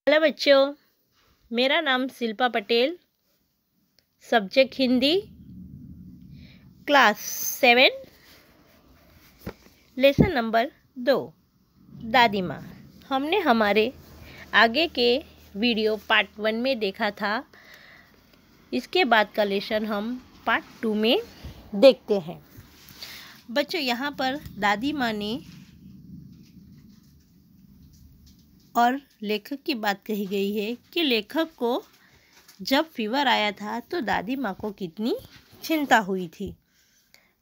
Hello बच्चों, मेरा नाम Shilpa Patel. Subject Hindi, class 7, lesson number 2, दादी माँ। हमने हमारे आगे के वीडियो पार्ट 1 में देखा था। इसके बाद का लेसन हम पार्ट 2 में देखते हैं। बच्चों, यहाँ पर दादी माँ ने और लेखक की बात कही गई है कि लेखक को जब फीवर आया था तो दादी माँ को कितनी चिंता हुई थी।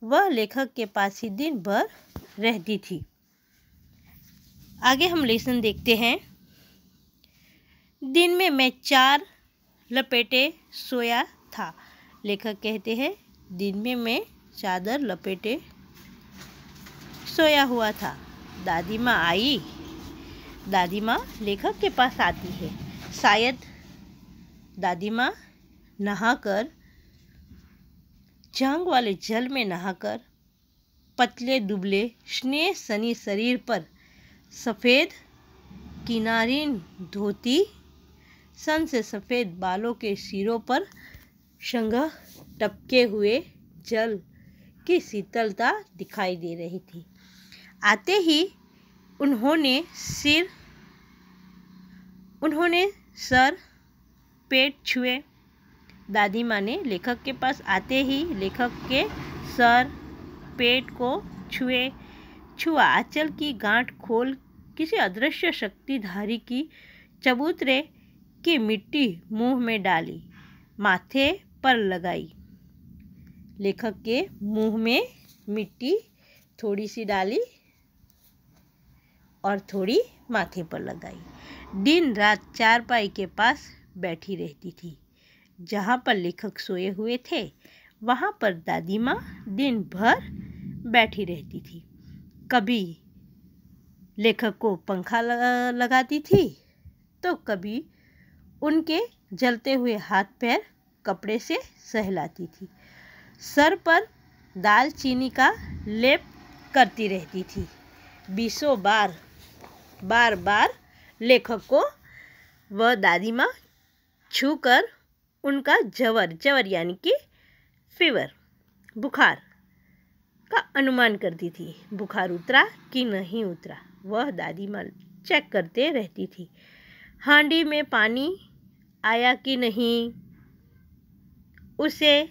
वह लेखक के पास ही दिन भर रहती थी। आगे हम लेसन देखते हैं। दिन में मैं 4 लपेटे सोया था। लेखक कहते हैं दिन में मैं चादर लपेटे सोया हुआ था। दादी माँ आई। दादी माँ लेखक के पास आती है। शायद दादी माँ नहाकर, झांग वाले जल में नहाकर, पतले दुबले स्नेह सनी शरीर पर सफ़ेद किनारीन धोती, सन से सफ़ेद बालों के सिरों पर संघ टपके हुए जल की शीतलता दिखाई दे रही थी। आते ही उन्होंने सर पेट छुए। दादी माँ ने लेखक के पास आते ही लेखक के सर पेट को छुआ। आंचल की गांठ खोल किसी अदृश्य शक्तिधारी की चबूतरे की मिट्टी मुंह में डाली, माथे पर लगाई। लेखक के मुंह में मिट्टी थोड़ी सी डाली और थोड़ी माथे पर लगाई। दिन रात चारपाई के पास बैठी रहती थी। जहाँ पर लेखक सोए हुए थे वहाँ पर दादी माँ दिन भर बैठी रहती थी। कभी लेखक को पंखा लगाती थी तो कभी उनके जलते हुए हाथ पैर कपड़े से सहलाती थी। सर पर दालचीनी का लेप करती रहती थी। 20 बार लेखक को वह दादी माँ छूकर उनका जवर यानी कि फीवर, बुखार का अनुमान करती थी। बुखार उतरा कि नहीं उतरा वह दादी माँ चेक करते रहती थी। हांडी में पानी आया कि नहीं, उसे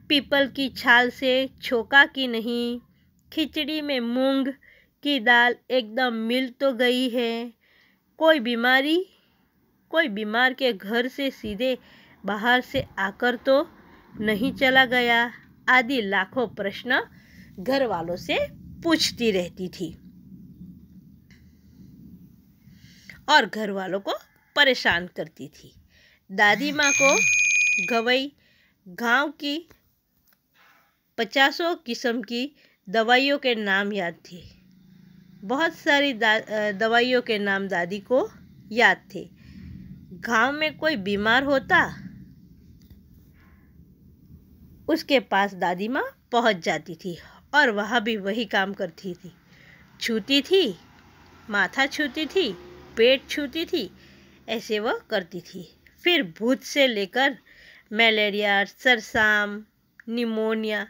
पीपल की छाल से छोका कि नहीं, खिचड़ी में मूंग की दाल एकदम मिल तो गई है, कोई बीमार के घर से सीधे बाहर से आकर तो नहीं चला गया, आदि लाखों प्रश्न घर वालों से पूछती रहती थी और घर वालों को परेशान करती थी। दादी माँ को गवई गांव की 50 किस्म की दवाइयों के नाम याद थे। बहुत सारी दवाइयों के नाम दादी को याद थे। गांव में कोई बीमार होता उसके पास दादी माँ पहुँच जाती थी और वह भी वही काम करती थी। छूती थी, माथा छूती थी, पेट छूती थी, ऐसे वह करती थी। फिर भूत से लेकर मलेरिया, सरसाम, निमोनिया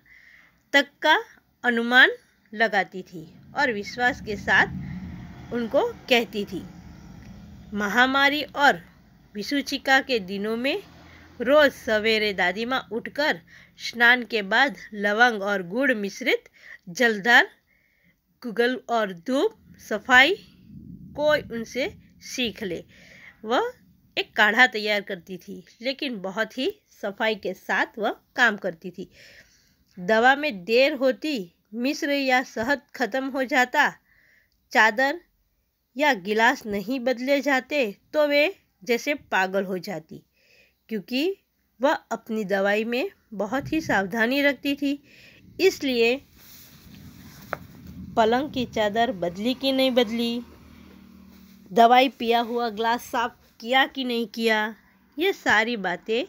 तक का अनुमान लगाती थी और विश्वास के साथ उनको कहती थी। महामारी और विसूचिका के दिनों में रोज सवेरे दादी माँ उठकर स्नान के बाद लवंग और गुड़ मिश्रित जलदार गुगल और धूप सफाई कोई उनसे सीख ले, वह एक काढ़ा तैयार करती थी, लेकिन बहुत ही सफाई के साथ वह काम करती थी। दवा में देर होती, मिश्र या शहद खत्म हो जाता, चादर या गिलास नहीं बदले जाते तो वे जैसे पागल हो जाती, क्योंकि वह अपनी दवाई में बहुत ही सावधानी रखती थी। इसलिए पलंग की चादर बदली कि नहीं बदली, दवाई पिया हुआ ग्लास साफ किया कि नहीं किया, ये सारी बातें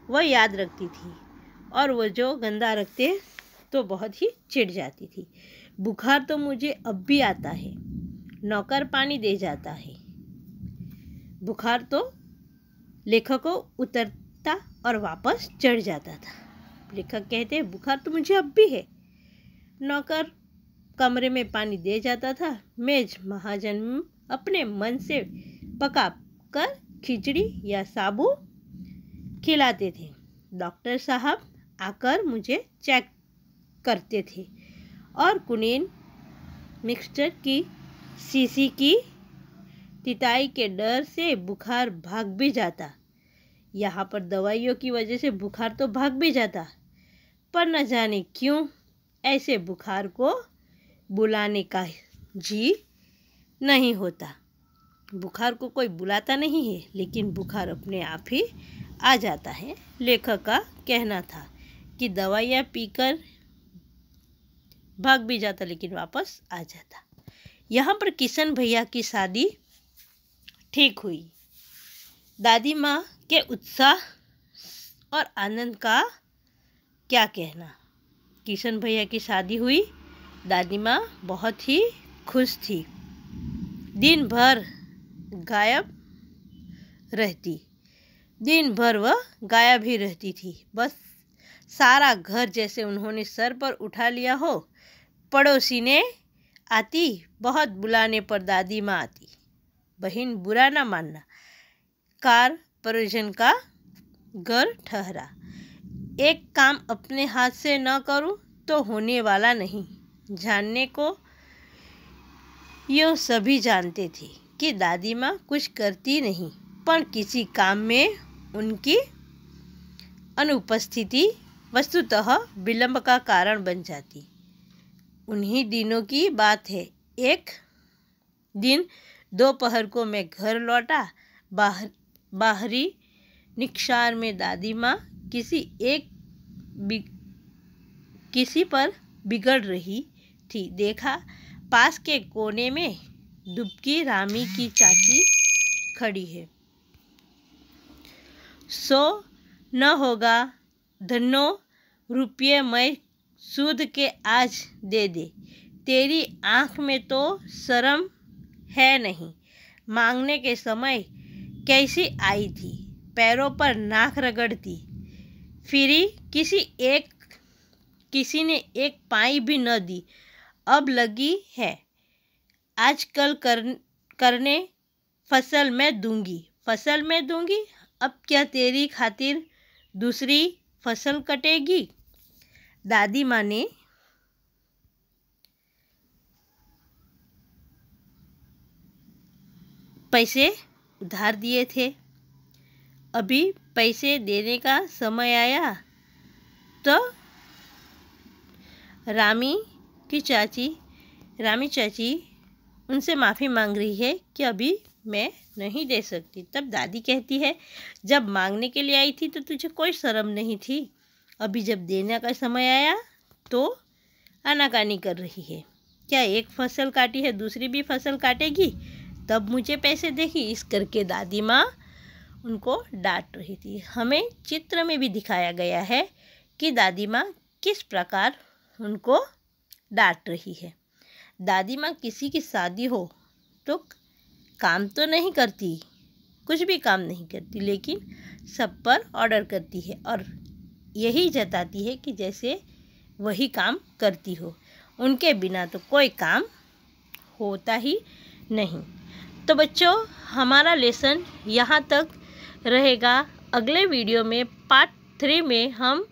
वह याद रखती थी और वह जो गंदा रखते तो बहुत ही चिढ़ जाती थी। बुखार तो मुझे अब भी आता है, नौकर पानी दे जाता है, बुखार तो लेखक को उतरता और वापस चढ़ जाता था। लेखक कहते हैं बुखार तो मुझे अब भी है। नौकर कमरे में पानी दे जाता था। मेज महाजन अपने मन से पका कर खिचड़ी या साबू खिलाते थे। डॉक्टर साहब आकर मुझे चेक करते थे और कुनीन मिक्सचर की शीशी की तिताई के डर से बुखार भाग भी जाता। यहाँ पर दवाइयों की वजह से बुखार तो भाग भी जाता, पर न जाने क्यों ऐसे बुखार को बुलाने का जी नहीं होता। बुखार को कोई बुलाता नहीं है, लेकिन बुखार अपने आप ही आ जाता है। लेखक का कहना था कि दवाइयाँ पीकर भाग भी जाता, लेकिन वापस आ जाता। यहाँ पर किशन भैया की शादी ठीक हुई। दादी माँ के उत्साह और आनंद का क्या कहना। किशन भैया की शादी हुई। दादी माँ बहुत ही खुश थी। दिन भर गायब रहती। दिन भर वह गायब ही रहती थी। बस सारा घर जैसे उन्होंने सर पर उठा लिया हो। पड़ोसी ने आती, बहुत बुलाने पर दादी माँ आती। बहन बुरा ना मानना, कार परिजन का घर ठहरा। एक काम अपने हाथ से न करूं तो होने वाला नहीं। जानने को यूँ सभी जानते थे कि दादी माँ कुछ करती नहीं, पर किसी काम में उनकी अनुपस्थिति वस्तुतः विलंब का कारण बन जाती। उन्हीं दिनों की बात है। एक दिन दोपहर को मैं घर लौटा। बाहरी निक्षार में दादी माँ किसी पर बिगड़ रही थी। देखा, पास के कोने में दुबकी रामी की चाची खड़ी है। सो न होगा धन्नो रुपये मैं सूद के आज दे दे। तेरी आँख में तो शर्म है नहीं। मांगने के समय कैसी आई थी, पैरों पर नाक रगड़ती फिरी। किसी ने एक पाई भी न दी। अब लगी है आजकल करने फसल में दूंगी। अब क्या तेरी खातिर दूसरी फसल कटेगी। दादी माँ ने पैसे उधार दिए थे। अभी पैसे देने का समय आया तो रामी चाची उनसे माफ़ी मांग रही है कि अभी मैं नहीं दे सकती। तब दादी कहती है, जब मांगने के लिए आई थी तो तुझे कोई शर्म नहीं थी। अभी जब देने का समय आया तो आनाकानी कर रही है। क्या एक फसल काटी है दूसरी भी फसल काटेगी, तब मुझे पैसे देगी। इस करके दादी माँ उनको डांट रही थी। हमें चित्र में भी दिखाया गया है कि दादी माँ किस प्रकार उनको डांट रही है। दादी माँ किसी की शादी हो तो काम तो नहीं करती, कुछ भी काम नहीं करती, लेकिन सब पर ऑर्डर करती है और यही जताती है कि जैसे वही काम करती हो। उनके बिना तो कोई काम होता ही नहीं। तो बच्चों, हमारा लेसन यहाँ तक रहेगा। अगले वीडियो में पार्ट 3 में हम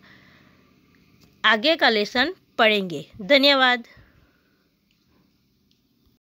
आगे का लेसन पढ़ेंगे। धन्यवाद।